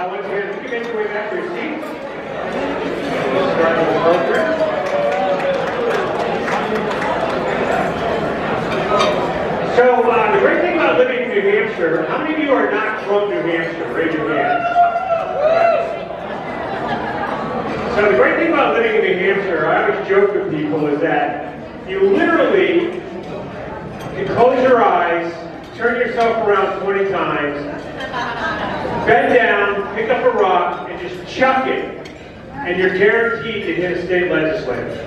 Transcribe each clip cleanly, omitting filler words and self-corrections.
Once again, you can make your way back to your seats. Start the program. So, the great thing about living in New Hampshire, how many of you are not from New Hampshire? Raise your hands. So the great thing about living in New Hampshire, I always joke with people, is that you literally can close your eyes, turn yourself around 20 times, bend down, pick up a rock, and just chuck it, and you're guaranteed to hit a state legislature.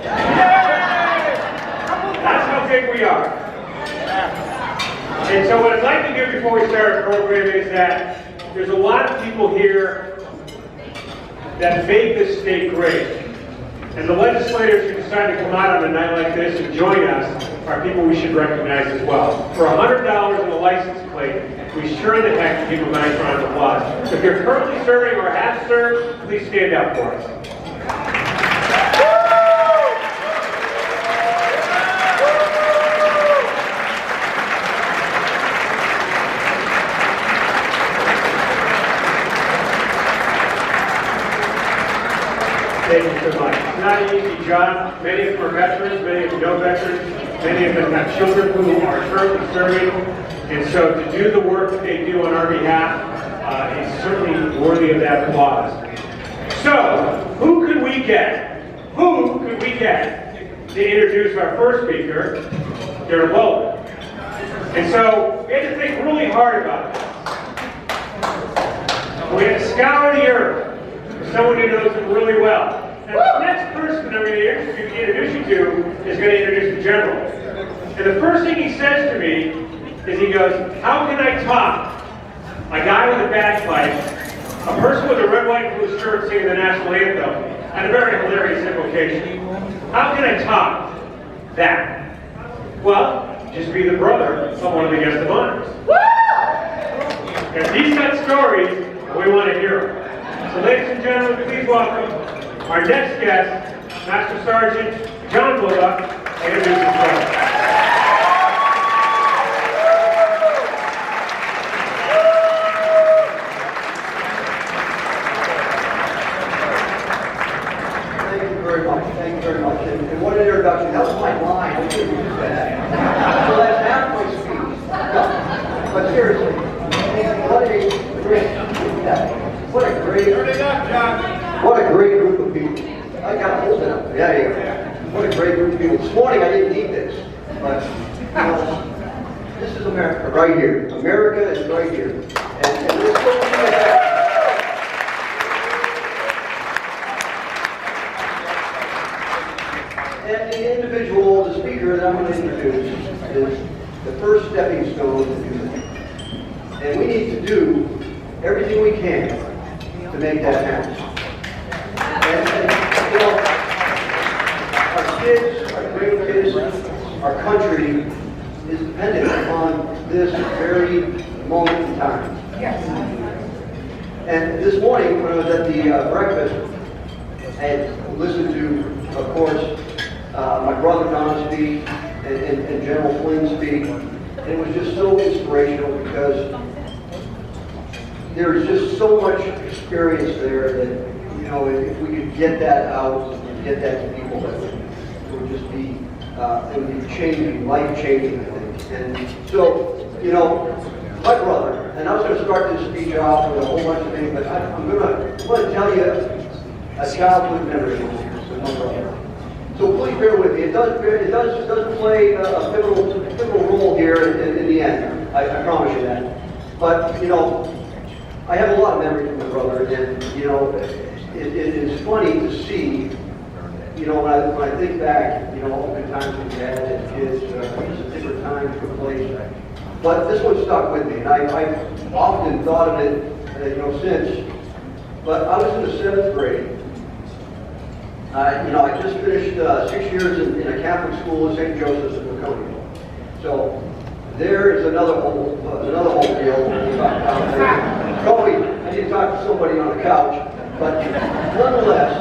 That's how big we are. And so what I'd like to do before we start our program is that there's a lot of people here that make this state great. And the legislators who decide to come out on a night like this and join us are people we should recognize as well. For $100 and a license plate, we sure the heck give them a nice round of applause. If you're currently serving or have served, please stand up for us. Thank you so much. It's not an easy job. Many of them are veterans, many of them no veterans, many of them have children who are currently serving. And so to do the work that they do on our behalf is certainly worthy of that applause. So, who could we get? Who could we get to introduce our first speaker, General Bolduc? And so, we had to think really hard about this. We had to scour the earth. Someone who knows them really well. And the next person I'm going to introduce you to is going to introduce the general. And the first thing he says to me is he goes, how can I top a guy with a bagpipe, a person with a red, white, and blue shirt singing the national anthem, and a very hilarious invocation? How can I top that? Well, just be the brother of one of the guest of honors. Because he's got stories, and we want to hear them. So ladies and gentlemen, please welcome our next guest, Master Sergeant John Bolduc, to introduce himself. Thank you very much. And what an introduction. That was my line. I shouldn't use that. So that's half my speech. No. But seriously, what a great group of people. I got to hold it up. Yeah. What a great group of people. This morning I didn't need this, but this is America right here. America is right here. And this and the individual, the speaker that I'm going to introduce is the first stepping stone to do that. And we need to do everything we can to make that happen. And you know, our kids, our grandkids, our country is dependent upon this very moment in time. Yes. And this morning, when I was at the breakfast, I had listened to, of course, my brother Don speak and General Flynn speak, and it was just so inspirational because there's just so much experience there that, you know, if we could get that out and get that to people, it would just be, it would be changing, life-changing, I think. And so, you know, my brother, and I was going to start this speech off with a whole bunch of things, but I'm going to tell you a childhood memory with my brother. So please bear with me. It does play a pivotal role here in the end. I promise you that. But, you know, I have a lot of memories with my brother, and you know, it is funny to see, you know, when I think back, you know, all the good times we had as kids, just a different time, different place. But this one stuck with me, and I've often thought of it, you know, since. But I was in the 7th grade. You know, I just finished 6 years in a Catholic school in St. Joseph's in Laconia. So there is another whole deal. Probably I need to talk to somebody on the couch. But nonetheless,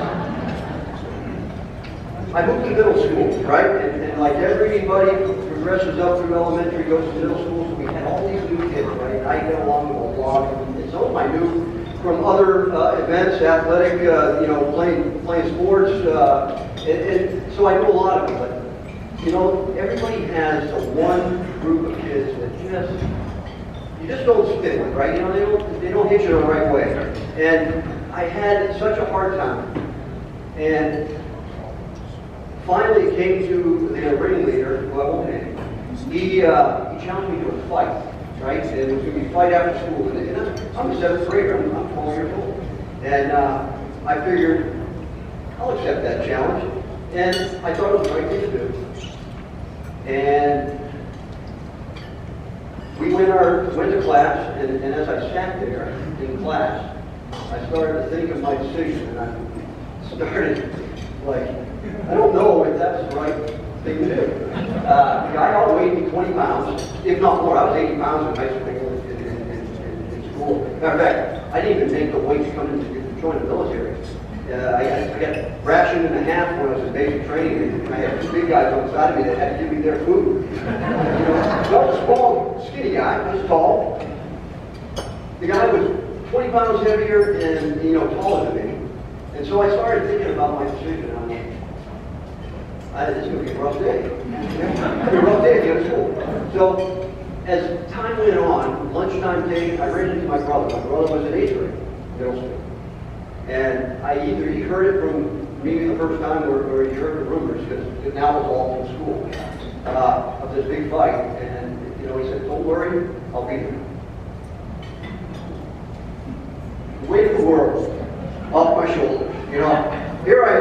I moved to middle school, right? And like everybody progresses up through elementary, goes to middle school, so we had all these new kids, right? I get along with a lot of them. And some of them I knew from other events, athletic, playing sports, and so I know a lot of them. But, everybody has a one group of kids that you just don't fit with, right? They don't hit you the right way. And I had such a hard time. And finally it came to the ringleader, who I won't name. He challenged me to a fight, right? And it was going to be a fight after school. And I'm a 7th grader, I'm 12 years old. And I figured, I'll accept that challenge. And I thought it was the right thing to do. And we went to class, and as I sat there in class, I started to think of my decision, and I started, I don't know if that's the right thing to do. The guy outweighed me 20 pounds, if not more. I was 80 pounds in high school in school. Matter of fact, I didn't even make the weight to come in to join the military. I got ration and a half when I was in basic training, and I had 2 big guys on the side of me that had to give me their food. So I was a small, skinny guy, I was tall. The guy was 20 pounds heavier and, taller than me. And so I started thinking about my decision, and I'm like, this is going to be a rough day. It's going to be a rough day at the end of school. So as time went on, lunchtime came, I ran into my brother. My brother was in 8th grade, middle school. And either he heard it from me the first time or he heard the rumors, because now it's all from school, of this big fight. And, he said, don't worry, I'll be there. The weight of the world off my shoulders, Here I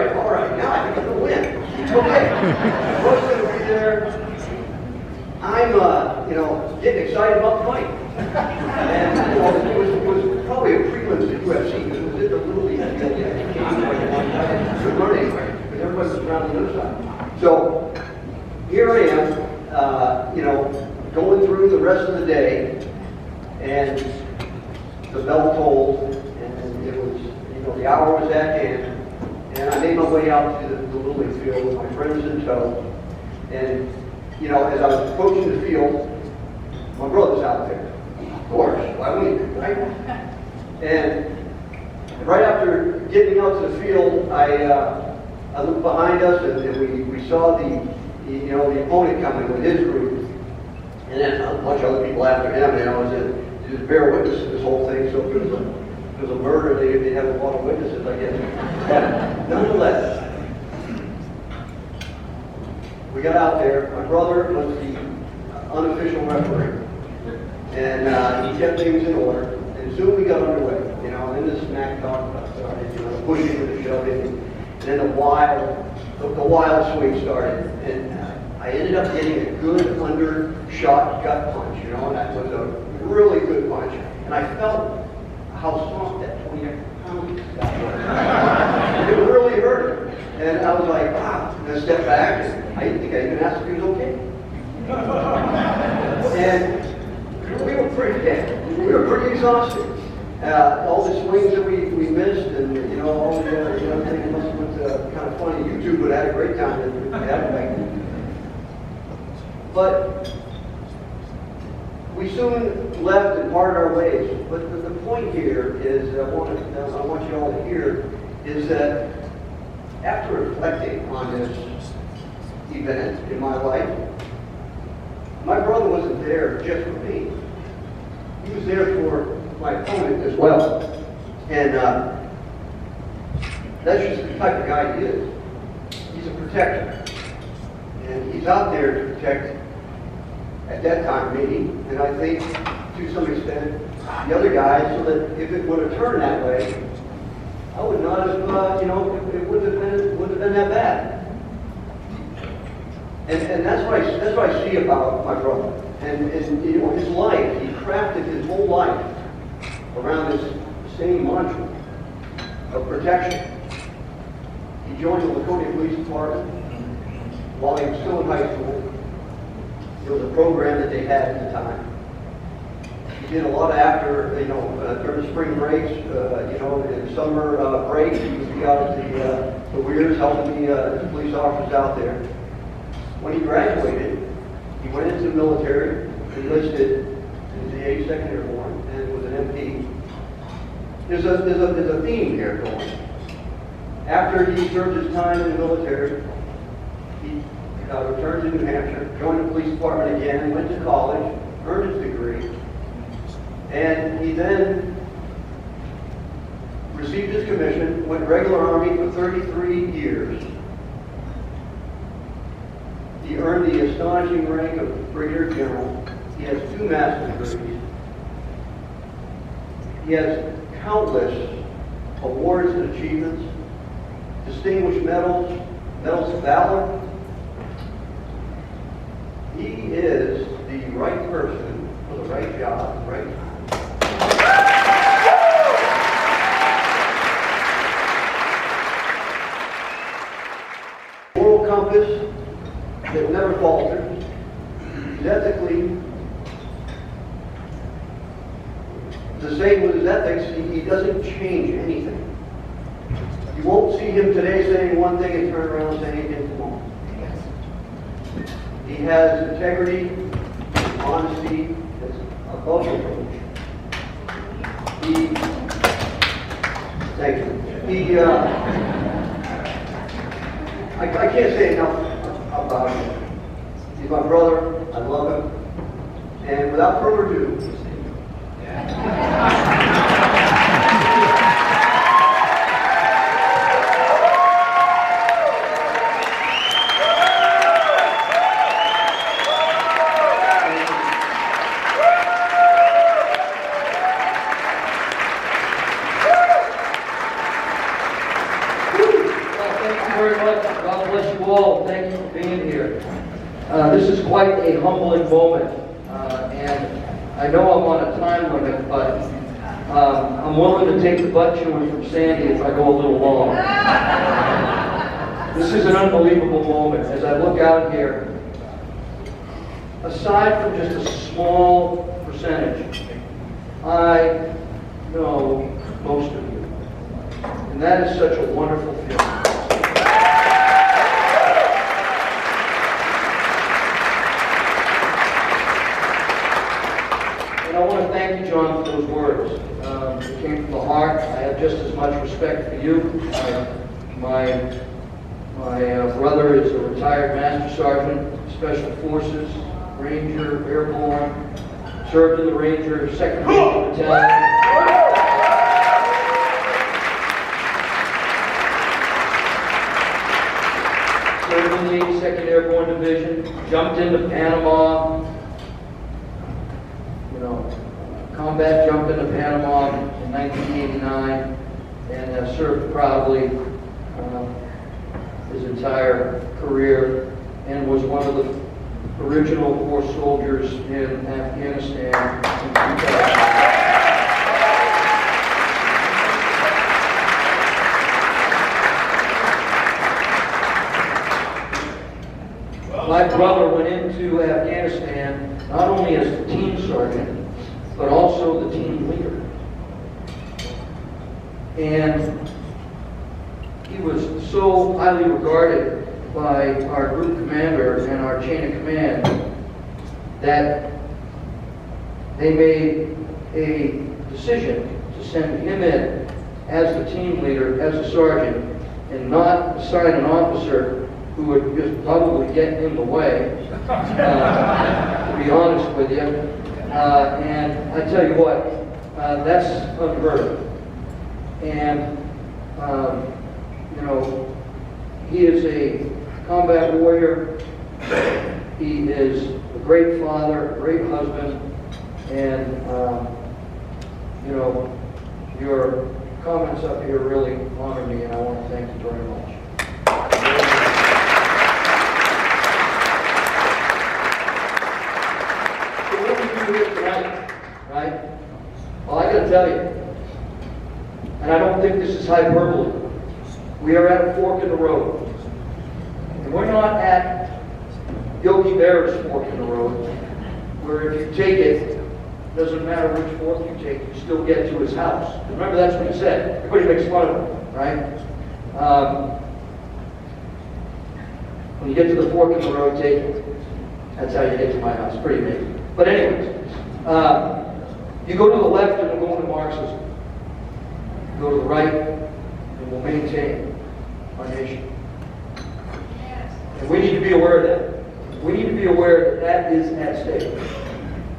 am, all right, now I think I'm going to win. Okay, Roy's going to be there. I'm, getting excited about the fight. And, it was probably a prelim to UFC, because it was in the Little League. Good learning, because everybody was around the other side. So, here I am, going through the rest of the day, and the bell tolled, and it was, the hour was at hand. And I made my way out to the Little League field with my friends in tow. And, as I was approaching the field, my brother's out there. Of course, why wouldn't you, right? And right after getting out to the field, I looked behind us, and we saw the opponent coming with his group. And then a bunch of other people after him, it was bear witness to this whole thing. So if it was a murder, they have a lot of witnesses, I guess. But nonetheless, we got out there. My brother was the unofficial referee, and he kept things in order. And soon we got underway. And then the smack talk started. The pushing and the shoving, and then the wild swing started. And I ended up getting a good undershot gut punch. And that was a really good punch. And I felt how soft that 20 pounds got. It really hurt. And I was like, wow. And I stepped back, and I didn't think I even asked if he was okay. And we were pretty exhausted. All the swings that we missed, and all the other things must have looked kind of funny. YouTube would have had a great time if we had it back then. But we soon left and parted our ways. But the point here is, I want you all to hear, is that after reflecting on this event in my life, my brother wasn't there just for me. He was there for my opponent as well. And that's just the type of guy he is. He's a protector. And he's out there to protect, at that time, me, and I think to some extent the other guys, so that if it would have turned that way, I would not have, it wouldn't have been that bad. And that's what I see about my brother. And his life, he crafted his whole life around this same mantra of protection. He joined the Laconia Police Department while he was still in high school. It was a program that they had at the time. He did a lot after, during the spring breaks, in summer breaks, he would be out at the weirs helping the police officers out there. When he graduated, he went into the military, enlisted in the 82nd Airborne, and was an MP. There's a theme here going. After he served his time in the military, he returned to New Hampshire, joined the police department again, went to college, earned his degree, and he then received his commission, went regular Army for 33 years. He earned the astonishing rank of Brigadier General. He has 2 master's degrees. He has countless awards and achievements, distinguished medals, medals of valor. He is the right person for the right job, the right time. Moral compass that never falters. He's ethically the same with his ethics. He doesn't change anything. You won't see him today saying one thing and turn around saying it tomorrow. He has integrity, honesty, that's above reproach. Thank you. I can't say enough about him. He's my brother. I love him. And without further ado, thank you for being here. This is quite a humbling moment, and I know I'm on a time limit, but I'm willing to take the butt chewing from Sandy if I go a little long. This is an unbelievable moment. As I look out here, aside from just a small percentage, I know most of you, and that is such a wonderful feeling. I want to thank you, John, for those words. It came from the heart. I have just as much respect for you. My brother is a retired Master Sergeant, Special Forces, Ranger, Airborne, served in the Ranger 2nd Ranger Battalion. Served in the 82nd Airborne Division, jumped into Panama. Combat jumped into Panama in 1989 and served proudly his entire career and was one of the original 4 soldiers in Afghanistan in 2000. My brother went into Afghanistan not only as the team sergeant, but also the team leader. And he was so highly regarded by our group commander and our chain of command that they made a decision to send him in as the team leader, as a sergeant, and not assign an officer who would just probably get in the way, to be honest with you. And I tell you what, that's unheard of. And, he is a combat warrior. He is a great father, a great husband, and, your comments up here really honor me, and I want to thank you very much. Here tonight, right? Well, I got to tell you, and I don't think this is hyperbole, we are at a fork in the road. And we're not at Yogi Berra's fork in the road, where if you take it, Doesn't matter which fork you take, you still get to his house. Remember, that's what he said. Everybody makes fun of him, right? When you get to the fork in the road, take it. That's how you get to my house. Pretty amazing. But anyways, you go to the left and we'll go into Marxism. You go to the right and we'll maintain our nation. And we need to be aware of that. We need to be aware that that is at stake.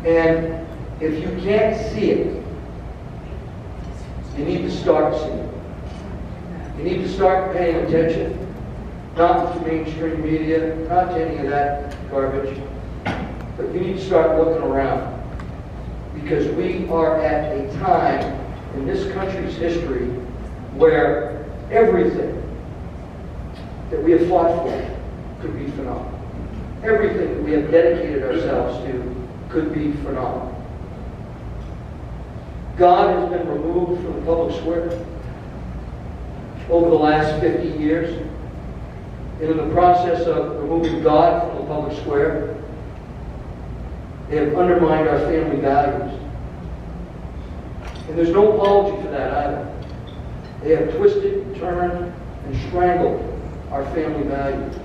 And if you can't see it, you need to start seeing it. You need to start paying attention, not to mainstream media, not to any of that garbage, but you need to start looking around. Because we are at a time in this country's history where everything that we have fought for could be phenomenal. Everything that we have dedicated ourselves to could be phenomenal. God has been removed from the public square over the last 50 years. And in the process of removing God from the public square, they have undermined our family values. And there's no apology for that either. They have twisted, turned, and strangled our family values.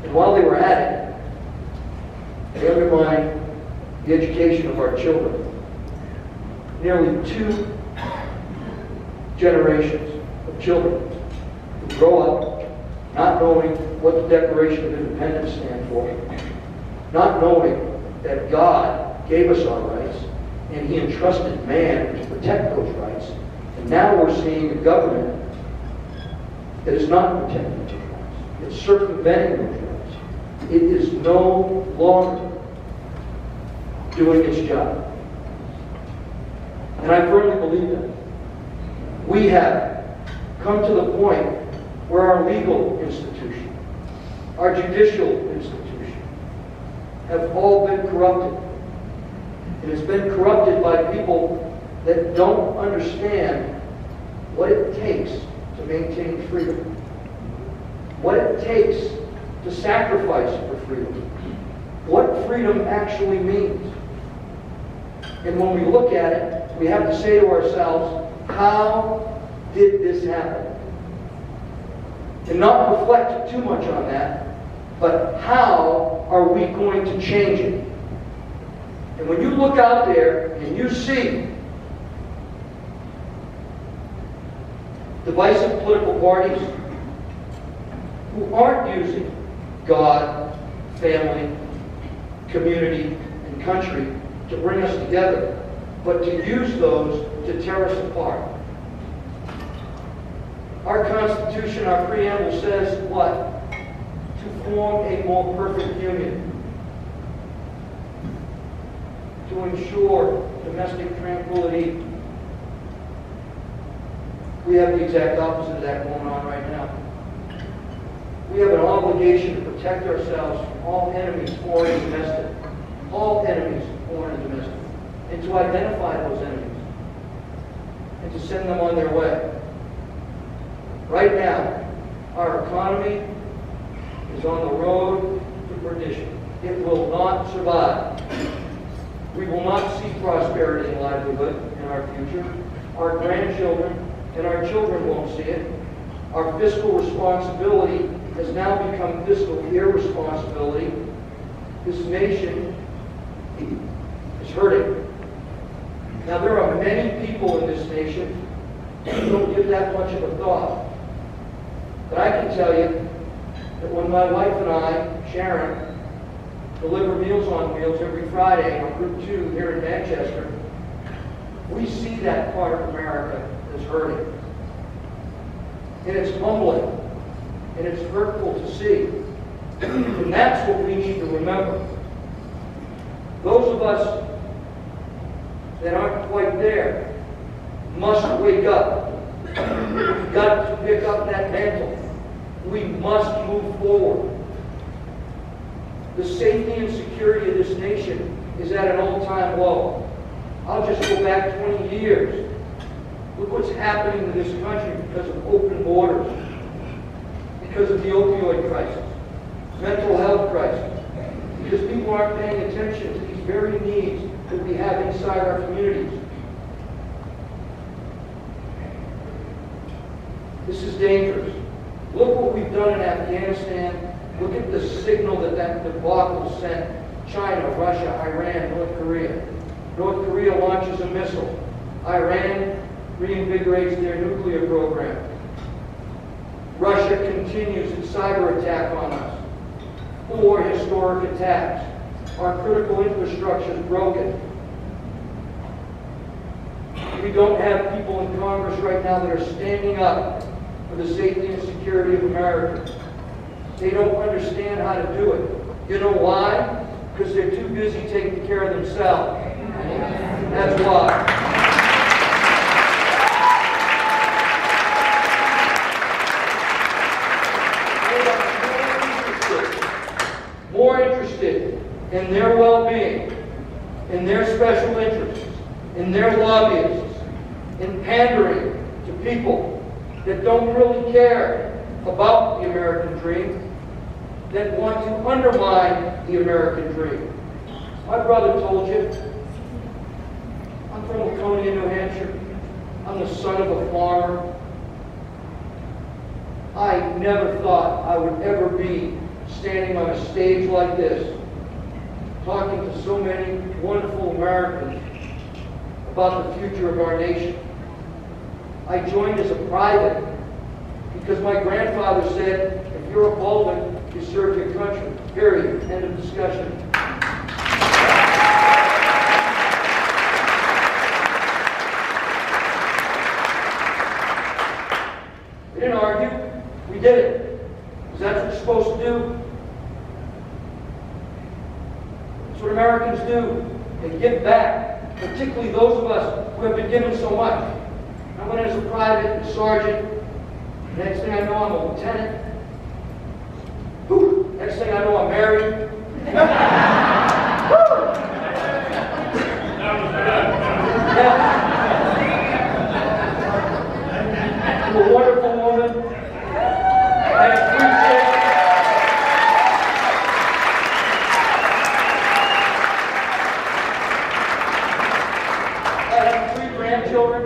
And while they were at it, they undermined the education of our children. Nearly 2 generations of children who grow up not knowing what the Declaration of Independence stands for, not knowing that God gave us our rights and He entrusted man to protect those rights. And now we're seeing a government that is not protecting those rights. It's circumventing those rights. It is no longer doing its job. And I firmly believe that. We have come to the point where our legal institution, our judicial institution, have all been corrupted. And it's been corrupted by people that don't understand what it takes to maintain freedom, what it takes to sacrifice for freedom, what freedom actually means. And when we look at it, we have to say to ourselves, how did this happen? And not reflect too much on that, but how are we going to change it? And when you look out there and you see divisive political parties who aren't using God, family, community, and country to bring us together, but to use those to tear us apart. Our Constitution, our preamble says what? To form a more perfect union. To ensure domestic tranquility. We have the exact opposite of that going on right now. We have an obligation to protect ourselves from all enemies, foreign and domestic. All enemies, foreign and domestic. And to identify those enemies. And to send them on their way. Right now, our economy is on the road to perdition. It will not survive. We will not see prosperity and livelihood in our future. Our grandchildren and our children won't see it. Our fiscal responsibility has now become fiscal irresponsibility. This nation is hurting. Now, there are many people in this nation who don't give that much of a thought. But I can tell you that when my wife and I, Sharon, deliver Meals on Wheels every Friday on Route 2 here in Manchester, we see that part of America that's hurting. And it's humbling. And it's hurtful to see. And that's what we need to remember. Those of us that aren't quite there must wake up. We've got to pick up that mantle. We must move forward. The safety and security of this nation is at an all-time low. I'll just go back 20 years. Look what's happening to this country because of open borders, because of the opioid crisis, mental health crisis, because people aren't paying attention to these very needs that we have inside our communities. This is dangerous. Look what we've done in Afghanistan. Look at the signal that debacle sent China, Russia, Iran, North Korea. North Korea launches a missile. Iran reinvigorates their nuclear program. Russia continues its cyber attack on us. 4 historic attacks. Our critical infrastructure is broken. We don't have people in Congress right now that are standing up for the safety and security of America. They don't understand how to do it. You know why? Because they're too busy taking care of themselves. That's why. More interested in their well-being, in their special interests, in their lobbyists, in pandering to people that don't really care about the American dream, that want to undermine the American dream. My brother told you, I'm from Laconia, New Hampshire. I'm the son of a farmer. I never thought I would ever be standing on a stage like this, talking to so many wonderful Americans about the future of our nation. I joined as a private because my grandfather said, if you're a Bolduc, you serve your country. Period. End of discussion. We didn't argue. We did it. Because that's what you're supposed to do. That's what Americans do. They give back. Particularly those of us who have been given so much. I went in as a private, a sergeant. Next thing I know, I'm a lieutenant. Whew. Next thing I know, I'm married. I'm a wonderful woman. I have 3 kids. I have 3 grandchildren.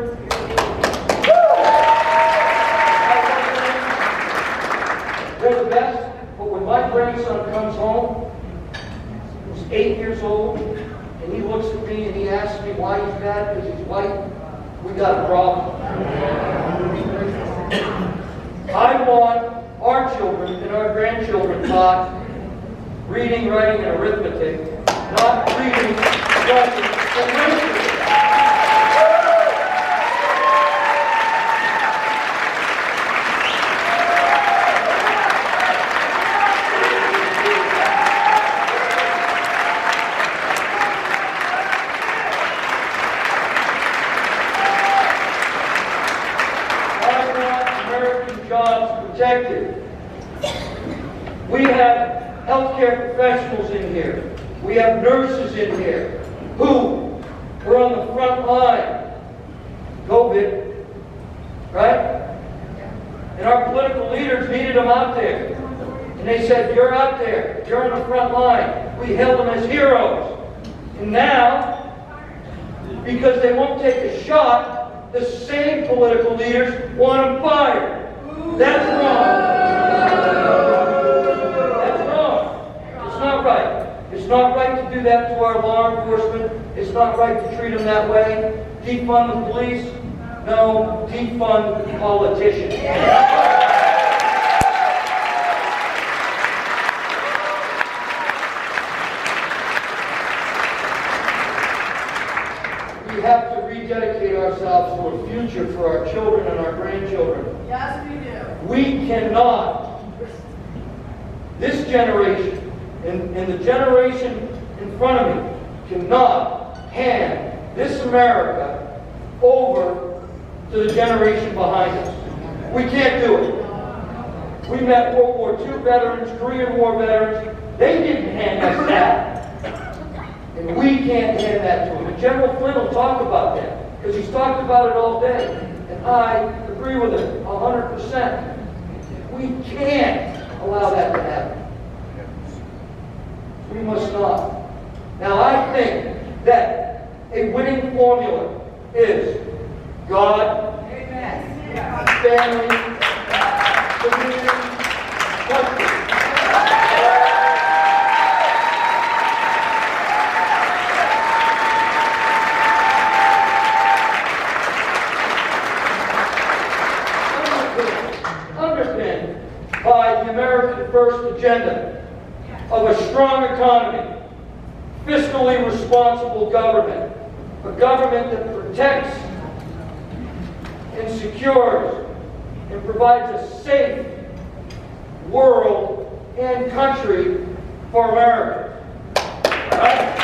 They're the best. But when my grandson comes home, he's 8 years old, and he looks at me and he asks me why he's mad because he's white, we got a problem. I want our children and our grandchildren taught reading, writing, and arithmetic, not reading, writing, and arithmetic. Protected. We have healthcare professionals in here. We have nurses in here who were on the front line. COVID, right? And our political leaders needed them out there. And they said, you're out there. You're on the front line. We hailed them as heroes. And now, because they won't take a shot, the same political leaders want them fired. That's wrong. That's wrong. It's not right. It's not right to do that to our law enforcement. It's not right to treat them that way. Defund the police? No, defund the politicians. We have to rededicate ourselves to a future for our children and our grandchildren. Yes, we do. We cannot, this generation and the generation in front of me cannot hand this America over to the generation behind us. We can't do it. We met World War II veterans, Korean War veterans. They didn't hand us that. And we can't hand that to them. And General Flynn will talk about that because he's talked about it all day. And I agree with him 100%. We can't allow that to happen. We must not. Now I think that A winning formula is God, family, community, country. Underpinned by the American First agenda of a strong economy, fiscally responsible government, a government that protects and secures and provides a safe world and country for America. Right?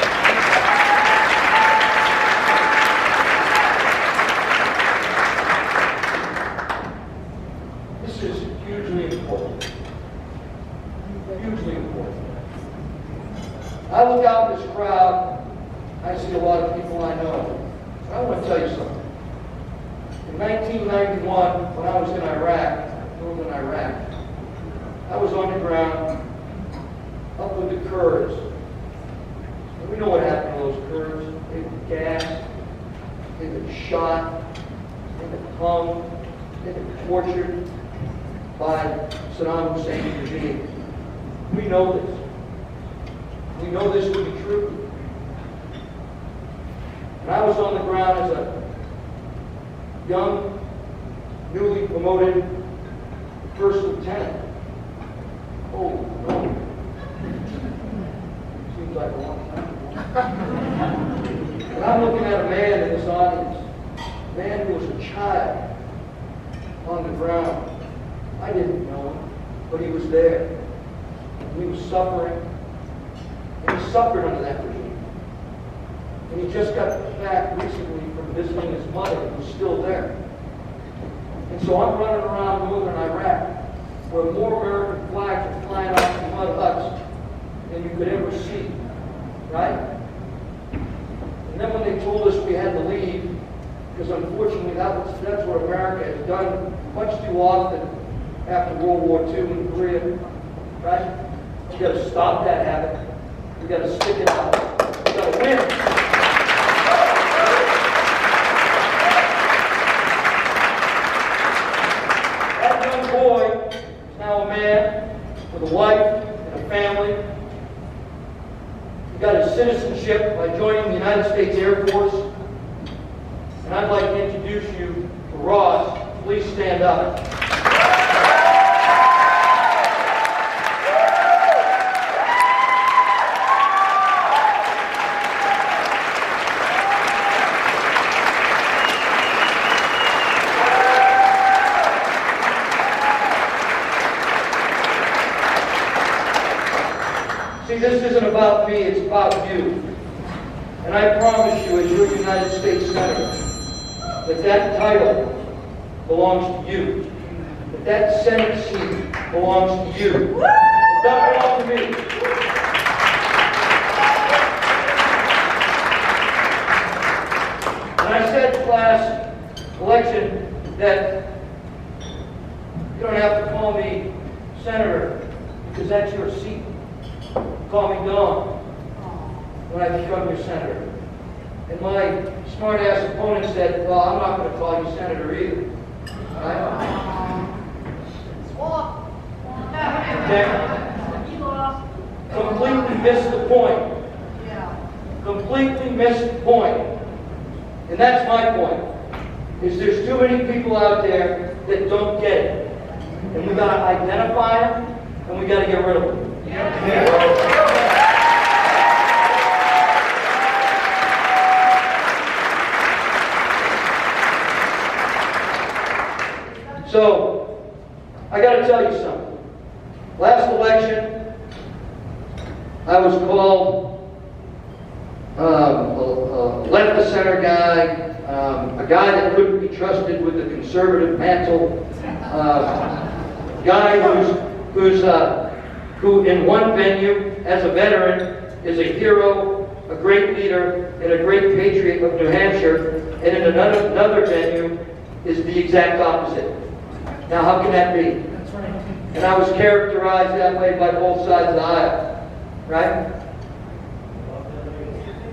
This is hugely important. Hugely important. I look out in this crowd, I see a lot of people I know. I want to tell you something. In 1991, when I was in Iraq, northern Iraq, I was on the ground up with the Kurds. And we know what happened to those Kurds. They were gassed, they were shot, they were hung, they were tortured by Saddam Hussein's regime. We know this. We know this to be true. And I was on the ground as a young, newly promoted first lieutenant. Oh, no. Seems like a long time. And I'm looking at a man in this audience, a man who was a child on the ground. I didn't know him, but he was there. And he was suffering. And he suffered under that regime. And he just got back recently from visiting his mother, who was still there. And so I'm running around northern Iraq, where more American flags are flying off the mud huts than you could ever see. Right? And then when they told us we had to leave, because unfortunately that's what America has done much too often after World War II in Korea. Right? We got to stop that habit. We got to stick it out. We got to win. That young boy is now a man with a wife and a family. He got his citizenship by joining the United States Air Force. And I'd like to introduce you to Ross. Please stand up. See, this isn't about me, it's about you. And I promise you, as your United States Senator, that title belongs to you. That Senate seat belongs to you. It doesn't belong to me. And I said last election that you don't have to call me Senator because that's your seat. Call me Don when I become your senator. And my smart-ass opponent said, well, I'm not going to call you senator either. Right? Completely missed the point. Completely missed the point. And that's my point. Is there's too many people out there that don't get it. And we got to identify them, and we got to get rid of them. So, I got to tell you something. Last election, I was called a left-of-center guy, a guy that couldn't be trusted with the conservative mantle, a guy who in one venue, as a veteran, is a hero, a great leader, and a great patriot of New Hampshire, and in another venue is the exact opposite. Now, how can that be? That's right. And I was characterized that way by both sides of the aisle, right?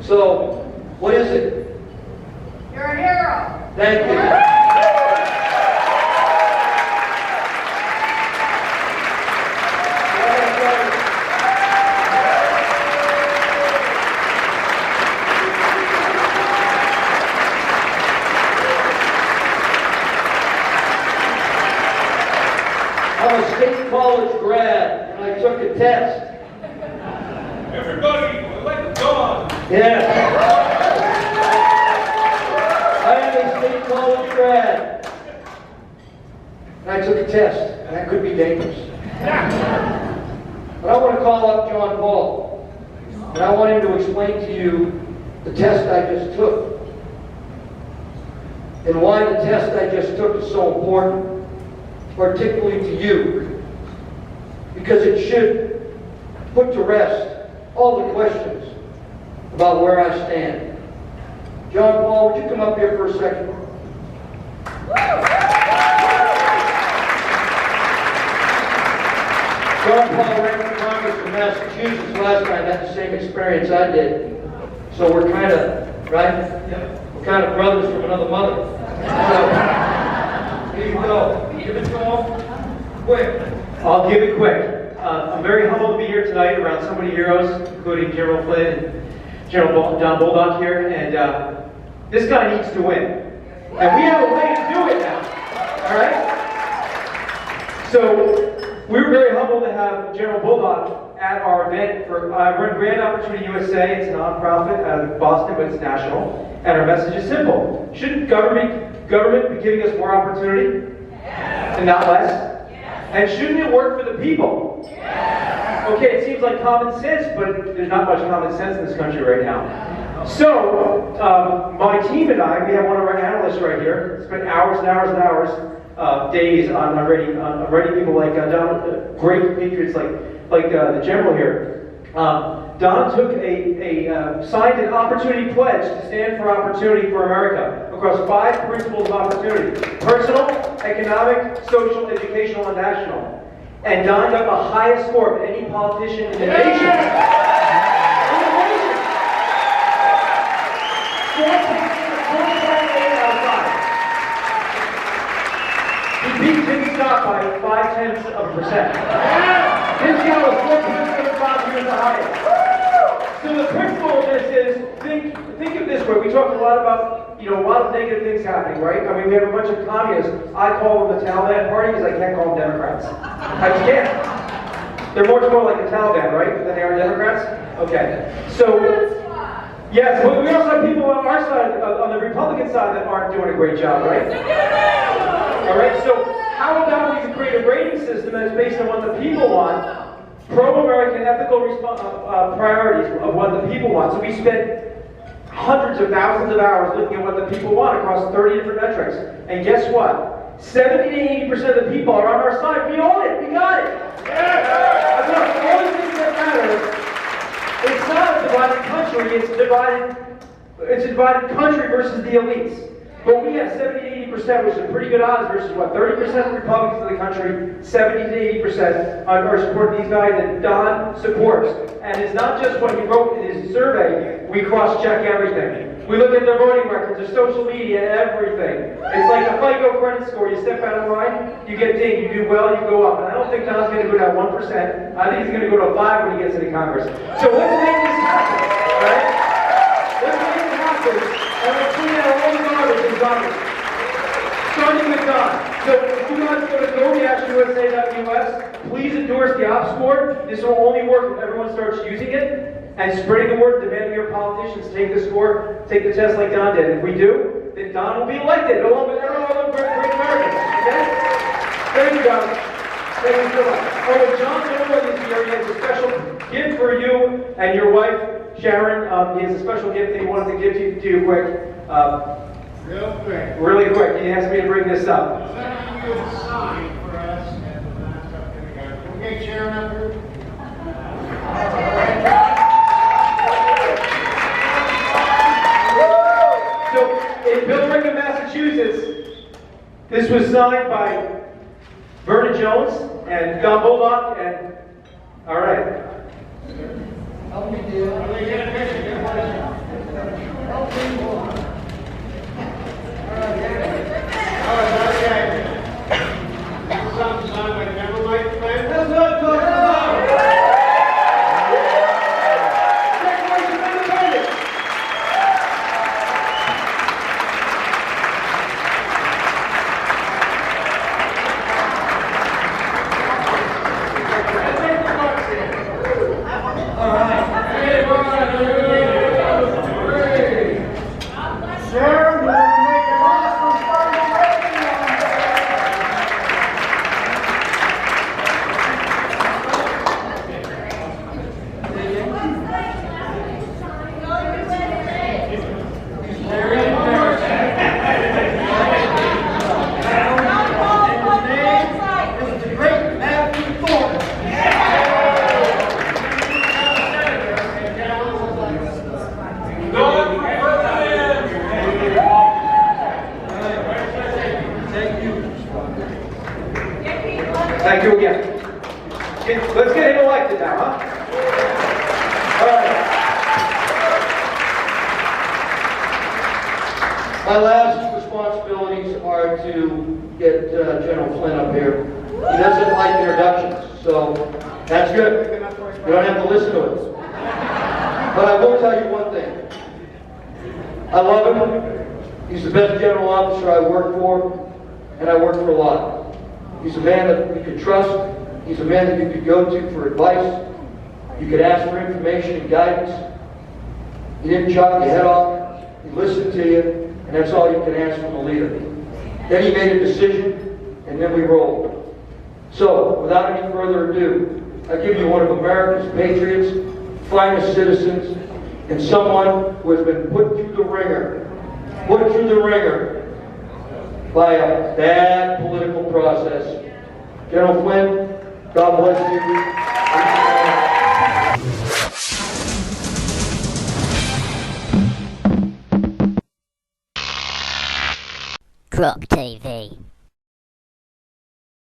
So, what is it? You're a hero. Thank you. I'm a state college grad, and I took a test. Everybody, let go on. Yeah. I am a state college grad. And I took a test, and that could be dangerous. But I want to call up John Paul, and I want him to explain to you the test I just took, and why the test I just took is so important, particularly to you, because it should put to rest all the questions about where I stand. John Paul, would you come up here for a second? John Paul ran for Congress from Massachusetts last time, had the same experience I did. So we're kind of, right? We're kind of brothers from another mother. So, here you go. Give it to him. Quick. I'll give it quick. I'm very humbled to be here tonight around so many heroes, including General Flynn and General John Bolduc here, and this guy needs to win. And we have a way to do it now, all right? So we were very humbled to have General Bolduc at our event for run Grand Opportunity USA. It's a nonprofit out of Boston, but it's national. And our message is simple. Shouldn't government be giving us more opportunity and not less? And shouldn't it work for the people? Okay, it seems like common sense, but there's not much common sense in this country right now. So, my team and I, we have one of our analysts right here, spent hours and hours and hours, days on writing people like Don, great patriots like the general here. Don took signed an opportunity pledge to stand for opportunity for America across 5 principles of opportunity: personal, economic, social, educational, and national. And Don got the highest score of any politician in the nation. In the nation! 4.8 out of 5. He beat Jim Scott by 0.5%. Jim Scott was 4.75 years the highest. So the principle of this is, think of this way. We talked a lot about, a lot of negative things happening, right? I mean, we have a bunch of communists. I call them the Taliban party because I can't call them Democrats. I just can't. They're much more like the Taliban, right, than they are Democrats? Okay. So, yes, but we also have people on our side, on the Republican side, that aren't doing a great job, right? All right, so how about we can create a rating system that's based on what the people want, pro-American ethical priorities of what the people want. So we spend hundreds of thousands of hours looking at what the people want across 30 different metrics. And guess what? 70 to 80% of the people are on our side. We own it. We got it. Yeah. Look, all the things that matter, it's not a divided country. It's a divided country versus the elites. But we have 70 to 80%, which is pretty good odds, versus what, 30% of Republicans in the country, 70 to 80% are supporting these guys that Don supports. And it's not just what he wrote in his survey, we cross-check everything. We look at their voting records, their social media, everything. It's like a FICO credit score. You step out of line, you get dinged, you do well, you go up. And I don't think Don's going to go down 1%. I think he's going to go to 5 when he gets into Congress. So let's make this happen, all right? Let's make it happen, and let's clean out all the garbage in Congress. Starting with Don. So if you guys go to go-usa.us, please endorse the op score. This will only work if everyone starts using it and spreading the word, demanding your politicians take the score, take the test like Don did. If we do, then Don will be elected along with everyone other great Americans. Okay? There you go. Thank you so much. Oh, John Miller is here. He has a special gift for you and your wife, Sharon. He has a special gift that he wanted to give to you quick. Real quick. Really quick. He asked me to bring this up. Let me do a sign for us and the mascot kindergarten. Can we get Sharon up here? So, in Billerica, Massachusetts, this was signed by Vernon Jones and Don Bolduc, and all right. Help me, dear. Let me get a picture. Get a picture. Help me. Okay. This is something signed by General Michael Flynn. That's what I'm talking about. Declaration of Independence. Sharon, you're gonna make an awesome celebration. It's the great Matthew Thornton. Thank you again. Let's get him elected now, huh? All right. My last responsibilities are to get General Flynn up here. He doesn't like introductions, so that's good. You don't have to listen to it. But I will tell you one thing. I love him. He's the best general officer I worked for, and I worked for a lot. He's a man that you could trust. He's a man that you could go to for advice. You could ask for information and guidance. He didn't chop your head off. He listened to you, and that's all you can ask from a leader. Then he made a decision, and then we rolled. So, without any further ado, I give you one of America's patriots, finest citizens, and someone who has been put through the ringer by a bad political process. General Flynn, God bless you. Croc TV.